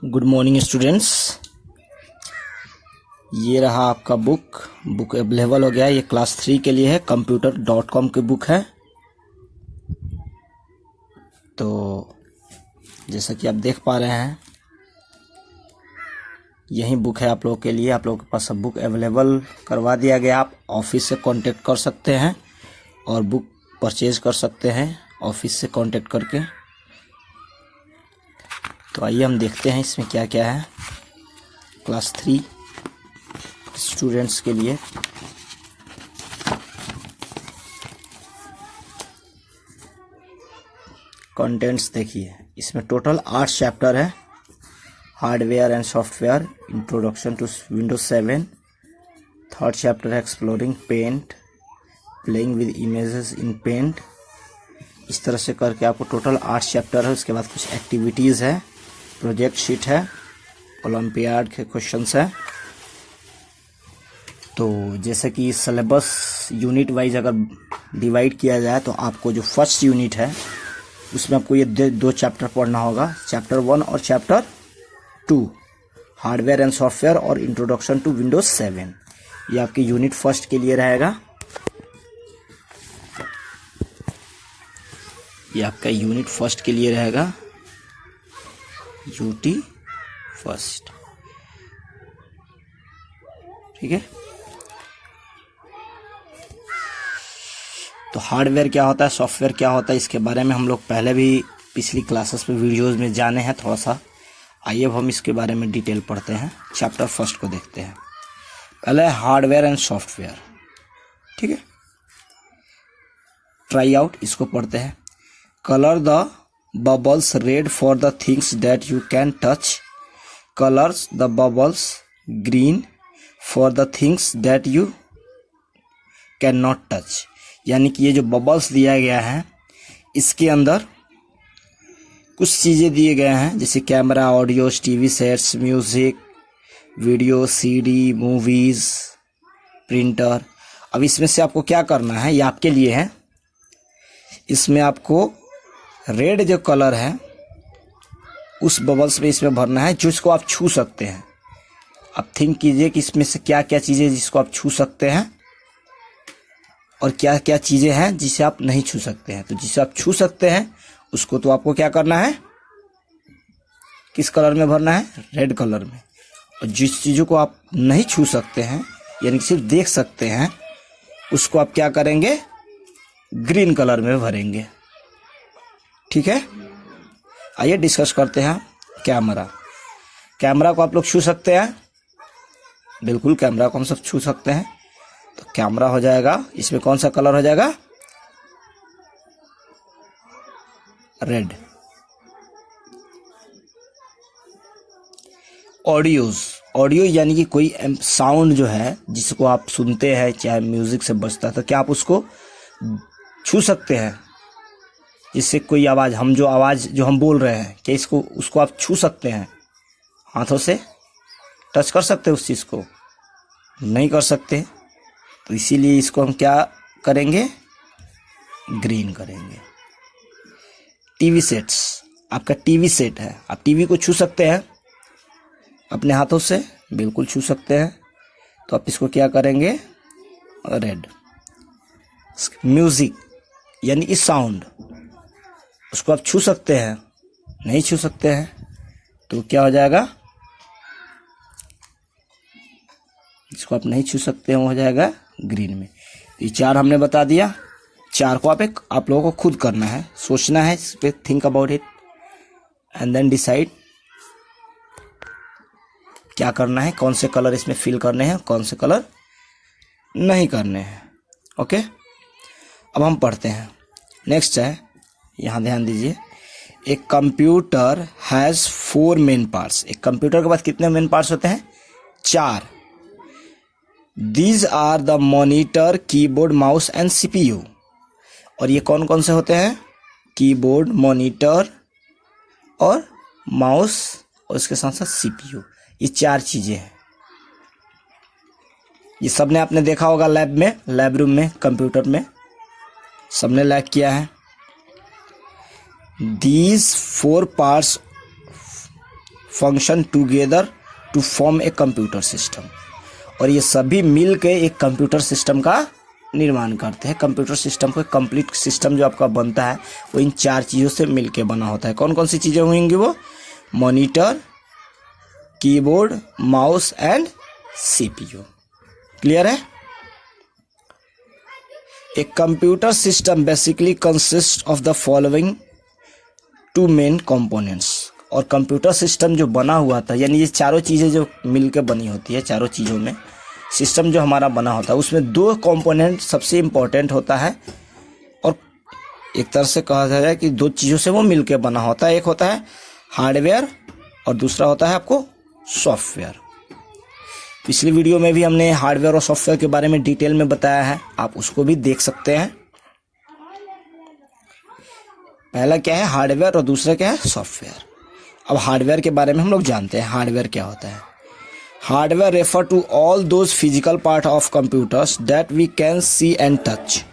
Good morning students. ये रहा आपका बुक अवेलेबल हो गया है। ये क्लास 3 के लिए है, computer.com की बुक है। तो जैसा कि आप देख पा रहे हैं, यही बुक है आप लोगों के लिए। आप लोगों के पास सब बुक अवेलेबल करवा दिया गया। आप ऑफिस से कांटेक्ट कर सकते हैं और बुक परचेज कर सकते हैं ऑफिस से कांटेक्ट करके। तो आइए हम देखते हैं इसमें क्या क्या है क्लास 3 स्टूडेंट्स के लिए। कंटेंट्स देखिए, इसमें टोटल 8 चैप्टर है। Hardware and software, introduction to Windows 7। Third chapter है exploring paint, playing with images in paint. इस तरह से करके आपको टोटल 8 चैप्टर है। उसके बाद कुछ एक्टिविटीज़ है, प्रोजेक्ट शीट है, ओलंपियाड के क्वेश्चंस है। तो जैसे कि सिलेबस यूनिट वाइज अगर डिवाइड किया जाए तो आपको जो फर्स्ट यूनिट है उसमें आपको ये दो चैप्टर पढ़ना होगा, चैप्टर 1 और चैप्टर 2, हार्डवेयर एंड सॉफ्टवेयर और इंट्रोडक्शन टू विंडोज 7। ये आपकी यूनिट फर्स्ट के लिए रहेगा। ये आपका यूनिट फर्स्ट के लिए रहेगा, यूटी फर्स्ट। ठीक है। तो हार्डवेयर क्या होता है, सॉफ्टवेयर क्या होता है, इसके बारे में हम लोग पहले भी पिछली क्लासेस में वीडियोस में जाने हैं थोड़ा सा। आइए अब हम इसके बारे में डिटेल पढ़ते हैं। चैप्टर फर्स्ट को देखते हैं। पहले हार्डवेयर एंड सॉफ्टवेयर। ठीक है, ट्राई आउट इसको पढ़ते हैं। Colour the bubbles red for the things that you can touch, colours the bubbles green for the things that you can not touch. यानी कि ये जो बबल्स दिया गया है इसके अंदर कुछ चीज़ें दिए गए हैं, जैसे camera, audio, TV sets, music, video, CD, movies, printer. अब इसमें से आपको क्या करना है, ये आपके लिए है। इसमें आपको रेड जो कलर है उस बबल्स में इसमें भरना है जिसको आप छू सकते हैं। अब थिंक कीजिए कि इसमें से क्या क्या चीज़ें जिसको आप छू सकते हैं और क्या क्या चीज़ें हैं जिसे आप नहीं छू सकते हैं। तो जिसे आप छू सकते हैं उसको तो आपको क्या करना है, किस कलर में भरना है, रेड कलर में। और जिस चीज़ों को आप नहीं छू सकते हैं यानी कि सिर्फ देख सकते हैं उसको आप क्या करेंगे, ग्रीन कलर में भरेंगे। ठीक है। आइए डिस्कस करते हैं। कैमरा, कैमरा को आप लोग छू सकते हैं, बिल्कुल कैमरा को हम सब छू सकते हैं। तो कैमरा हो जाएगा, इसमें कौन सा कलर हो जाएगा, रेड। ऑडियो यानी कि कोई साउंड जो है जिसको आप सुनते हैं, चाहे म्यूजिक से बजता है, तो क्या आप उसको छू सकते हैं, जिससे कोई आवाज़, हम जो आवाज़ जो हम बोल रहे हैं, क्या इसको उसको आप छू सकते हैं, हाथों से टच कर सकते हैं उस चीज़ को, नहीं कर सकते। तो इसीलिए इसको हम क्या करेंगे, ग्रीन करेंगे। टीवी सेट्स, आपका टीवी सेट है, आप टीवी को छू सकते हैं अपने हाथों से, बिल्कुल छू सकते हैं। तो आप इसको क्या करेंगे, रेड। म्यूजिक यानी कि साउंड, उसको आप छू सकते हैं, नहीं छू सकते हैं, तो क्या हो जाएगा, जिसको आप नहीं छू सकते हैं वो हो जाएगा ग्रीन में। ये 4 हमने बता दिया। 4 को आप लोगों को खुद करना है, सोचना है इस पे, think about it and then decide क्या करना है, कौन से कलर इसमें फिल करने हैं, कौन से कलर नहीं करने हैं। ओके, अब हम पढ़ते हैं। नेक्स्ट है, यहाँ ध्यान दीजिए। एक कंप्यूटर हैज़ 4 मेन पार्ट्स। एक कंप्यूटर के पास कितने मेन पार्ट्स होते हैं, 4। These are the monitor, keyboard, mouse and CPU। और ये कौन कौन से होते हैं, कीबोर्ड, मॉनिटर और माउस और इसके साथ साथ CPU। ये 4 चीज़ें हैं। ये सबने आपने देखा होगा लैब में, लैब रूम में, कंप्यूटर में सबने लैब किया है। These 4 parts function together to form a computer system. और ये सभी मिल के एक कंप्यूटर सिस्टम का निर्माण करते हैं। कंप्यूटर सिस्टम को कंप्लीट सिस्टम जो आपका बनता है वो इन 4 चीज़ों से मिल के बना होता है। कौन कौन सी चीज़ें होंगी वो? Monitor, keyboard, mouse and CPU. Clear है? A computer system basically consist of the following 2 main components. और कंप्यूटर सिस्टम जो बना हुआ था, यानी ये चारों चीज़ें जो मिलकर बनी होती है, चारों चीज़ों में सिस्टम जो हमारा बना होता है उसमें 2 कंपोनेंट सबसे इम्पोर्टेंट होता है। और एक तरह से कहा जाए कि 2 चीज़ों से वो मिलकर बना होता है। एक होता है हार्डवेयर और दूसरा होता है आपको सॉफ्टवेयर। पिछली वीडियो में भी हमने हार्डवेयर और सॉफ्टवेयर के बारे में डिटेल में बताया है, आप उसको भी देख सकते हैं। पहला क्या है? हार्डवेयर और दूसरा क्या है? सॉफ्टवेयर। अब हार्डवेयर के बारे में हम लोग जानते हैं। हार्डवेयर क्या होता है? Hardware refer to all those physical part of computers that we can see and touch.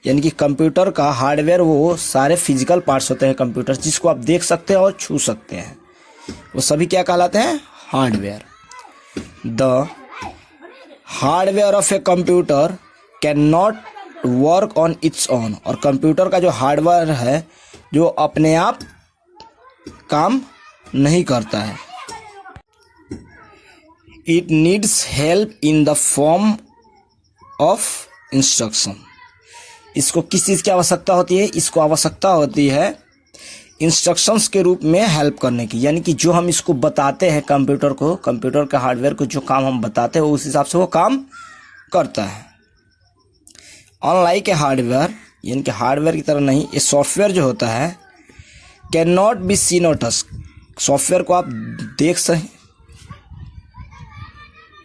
यानी कि कंप्यूटर का हार्डवेयर वो सारे फिजिकल पार्ट्स होते हैं कंप्यूटर जिसको आप देख सकते हैं और छू सकते हैं, वो सभी क्या कहलाते हैं? Hardware. The hardware of a computer can not work on its own. और कंप्यूटर का जो हार्डवेयर है जो अपने आप काम नहीं करता है। It needs help in the form of instruction. इसको किस चीज़ की आवश्यकता होती है? इसको आवश्यकता होती है इंस्ट्रक्शंस के रूप में हेल्प करने की। यानी कि जो हम इसको बताते हैं कंप्यूटर को, कंप्यूटर के हार्डवेयर को जो काम हम बताते हैं उस हिसाब से वो काम करता है। अनलाइक ए हार्डवेयर, यानी कि हार्डवेयर की तरह नहीं, ये सॉफ्टवेयर जो होता है कैन नॉट बी सीन और टच। सॉफ्टवेयर को आप देख सकें,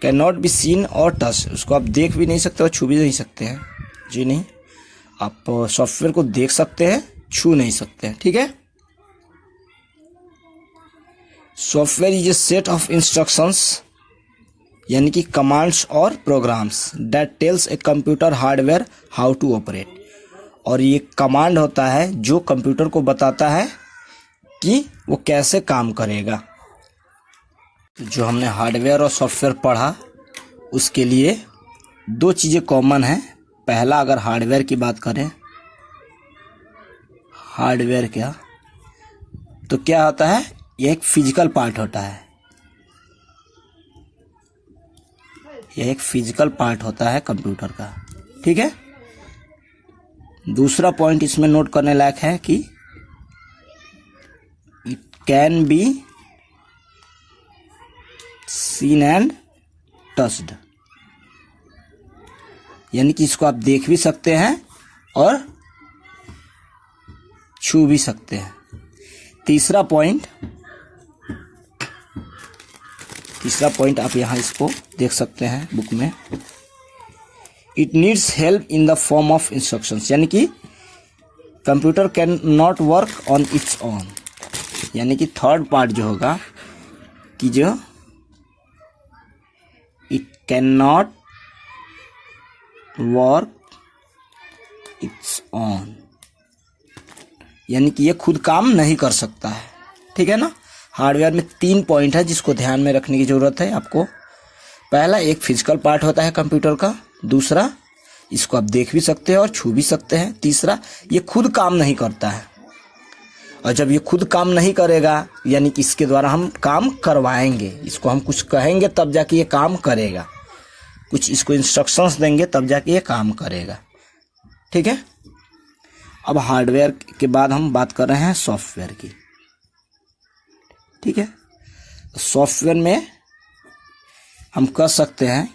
कैन नॉट बी सीन और टच, उसको आप देख भी नहीं सकते और छू भी नहीं सकते हैं। जी नहीं, आप सॉफ्टवेयर को देख सकते हैं, छू नहीं सकते हैं। ठीक है? Software is a set of instructions, यानी कि कमांड्स और programs that tells a computer hardware how to operate. और ये कमांड होता है जो कंप्यूटर को बताता है कि वो कैसे काम करेगा। जो हमने हार्डवेयर और सॉफ्टवेयर पढ़ा उसके लिए 2 चीज़ें कॉमन हैं। पहला, अगर हार्डवेयर की बात करें, हार्डवेयर क्या तो क्या होता है? यह एक फिजिकल पार्ट होता है। यह एक फिजिकल पार्ट होता है कंप्यूटर का। ठीक है? दूसरा पॉइंट इसमें नोट करने लायक है कि it can be seen and touched, यानी कि इसको आप देख भी सकते हैं और छू भी सकते हैं। तीसरा पॉइंट आप यहाँ इसको देख सकते हैं बुक में। It needs help in the form of instructions, यानी कि computer can not work on its own. यानी कि थर्ड पार्ट जो होगा कि जो it can not work its own, यानी कि ये खुद काम नहीं कर सकता है। ठीक है ना? हार्डवेयर में 3 पॉइंट है जिसको ध्यान में रखने की जरूरत है आपको। पहला, एक फिजिकल पार्ट होता है कंप्यूटर का। दूसरा, इसको आप देख भी सकते हैं और छू भी सकते हैं। तीसरा, ये खुद काम नहीं करता है। और जब ये खुद काम नहीं करेगा यानी कि इसके द्वारा हम काम करवाएंगे, इसको हम कुछ कहेंगे तब जाके ये काम करेगा, कुछ इसको इंस्ट्रक्शंस देंगे तब जाके ये काम करेगा। ठीक है? अब हार्डवेयर के बाद हम बात कर रहे हैं सॉफ्टवेयर की। ठीक है? सॉफ्टवेयर में हम कह सकते हैं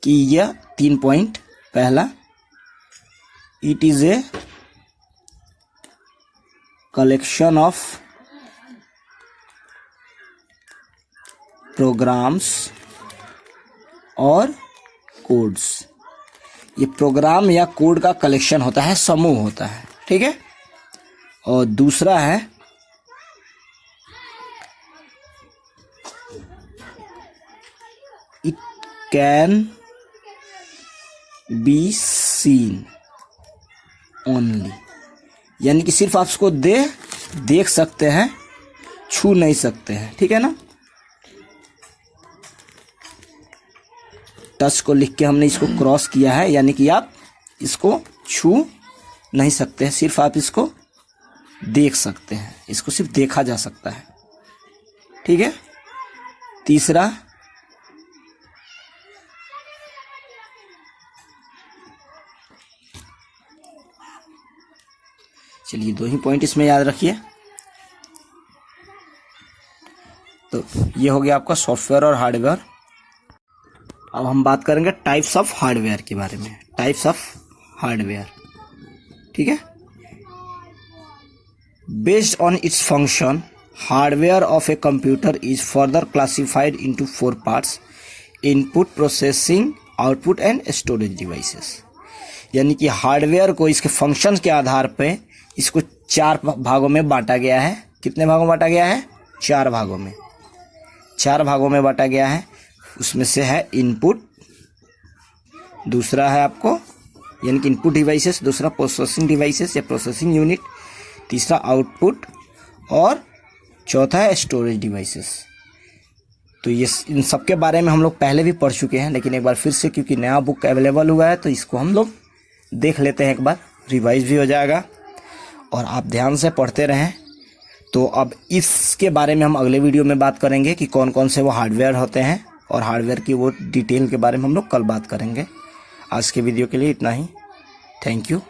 कि यह 3 पॉइंट। पहला, it is a collection of programs और कोड्स। ये प्रोग्राम या कोड का कलेक्शन होता है, समूह होता है। ठीक है? और दूसरा है it can be seen only, यानी कि सिर्फ आप उसको देख सकते हैं, छू नहीं सकते हैं। ठीक है ना? टच को लिख के हमने इसको क्रॉस किया है, यानी कि आप इसको छू नहीं सकते हैं, सिर्फ आप इसको देख सकते हैं, इसको सिर्फ देखा जा सकता है। ठीक है। तीसरा, चलिए 2 ही पॉइंट इसमें याद रखिए। तो ये हो गया आपका सॉफ्टवेयर और हार्डवेयर। अब हम बात करेंगे टाइप्स ऑफ हार्डवेयर के बारे में। टाइप्स ऑफ हार्डवेयर, ठीक है। Based on its function, hardware of a computer is further classified into 4 parts: input, processing, output and storage devices. यानी कि हार्डवेयर को इसके फंक्शन के आधार पे इसको 4 भागों में बांटा गया है। कितने भागों में बांटा गया है? 4 भागों में। 4 भागों में बांटा गया है। उसमें से है इनपुट, दूसरा है आपको यानी कि इनपुट डिवाइसेस, दूसरा प्रोसेसिंग डिवाइसेस या प्रोसेसिंग यूनिट, तीसरा आउटपुट और चौथा है स्टोरेज डिवाइसेस। तो ये इन सब के बारे में हम लोग पहले भी पढ़ चुके हैं, लेकिन एक बार फिर से क्योंकि नया बुक अवेलेबल हुआ है तो इसको हम लोग देख लेते हैं, एक बार रिवाइज भी हो जाएगा और आप ध्यान से पढ़ते रहें। तो अब इसके बारे में हम अगले वीडियो में बात करेंगे कि कौन कौन से वो हार्डवेयर होते हैं और हार्डवेयर की वो डिटेल के बारे में हम लोग कल बात करेंगे। आज के वीडियो के लिए इतना ही। Thank you.